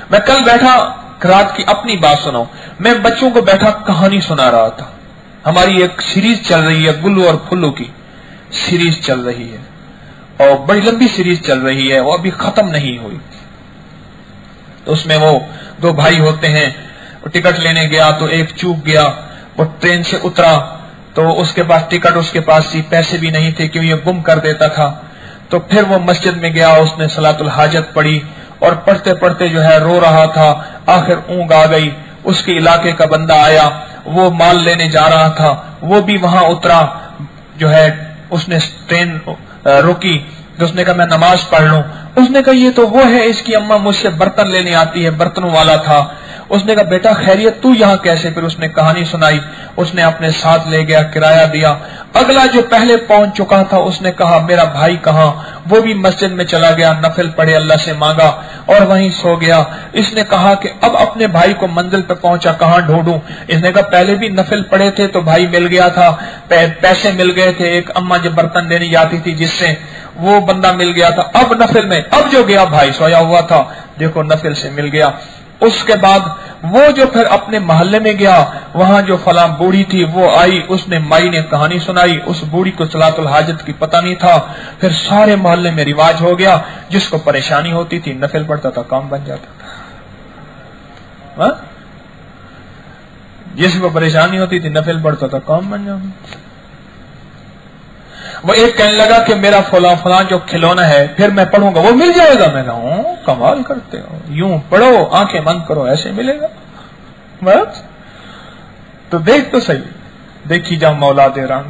میں کل بیٹھا رات کی اپنی بات سناؤں، میں بچوں کو بیٹھا کہانی سنا رہا تھا. ہماری ایک سیریز چل رہی ہے گلو اور پھلو کی سیریز چل رہی ہے، اور بڑی لمبی سیریز چل رہی ہے، وہ ابھی ختم نہیں ہوئی. تو اس میں وہ دو بھائی ہوتے ہیں، وہ ٹکٹ لینے گیا تو ایک چوک گیا، وہ ٹرین سے اترا تو اس کے پاس ٹکٹ، اس کے پاس پیسے بھی نہیں تھے کہ یہ گم کر دیتا تھا. تو پھر وہ مسجد میں گیا، اس نے صلاۃ الحاجت پڑھی اور پڑھتے پڑھتے جو ہے رو رہا تھا. آخر اونگ آ گئی. اس کے علاقے کا بندہ آیا، وہ مال لینے جا رہا تھا، وہ بھی وہاں اترا. جو ہے اس نے ٹرین روکی تو اس نے کہا میں نماز پڑھ لوں. اس نے کہا یہ تو وہ ہے، اس کی اماں مجھ سے برتن لینے آتی ہے، برتنوں والا تھا. اس نے کہا بیٹا خیریت تو یہاں کیسے؟ پھر اس نے کہانی سنائی. اس نے اپنے ساتھ لے گیا، کرایہ دیا. اگلا جو پہلے پہنچ چکا تھا اس نے کہا میرا بھائی کہاں؟ وہ بھی مسجد میں چلا گیا، نفل پڑھے، اللہ سے مانگا اور وہیں سو گیا. اس نے کہا کہ اب اپنے بھائی کو منزل پہ پہنچا کہاں ڈھونڈوں؟ اس نے کہا پہلے بھی نفل پڑھے تھے تو بھائی مل گیا تھا، پیسے مل گئے تھے، ایک اماں جو برتن دینی جاتی تھی جس سے، وہ بندہ مل گیا تھا. اب نفل میں، اب جو گیا بھائی سویا ہوا تھا، دیکھو نفل سے مل گیا. اس کے بعد وہ جو پھر اپنے محلے میں گیا، وہاں جو فلاں بوڑھی تھی وہ آئی، اس نے مائی نے کہانی سنائی. اس بوڑھی کو صلاۃ الحاجت کی پتہ نہیں تھا. پھر سارے محلے میں رواج ہو گیا، جس کو پریشانی ہوتی تھی نفل پڑھتا تھا، کام بن جاتا تھا. جس کو پریشانی ہوتی تھی نفل پڑھتا تھا، کام بن جاتا. وہ ایک کہنے لگا کہ میرا فلاں فلاں جو کھلونا ہے پھر میں پڑھوں گا وہ مل جائے گا. میں کہا کمال کرتے ہو، یوں پڑھو آنکھیں بند کرو ایسے ملے گا. بس تو دیکھ تو صحیح، دیکھی جا مولا دے رنگ.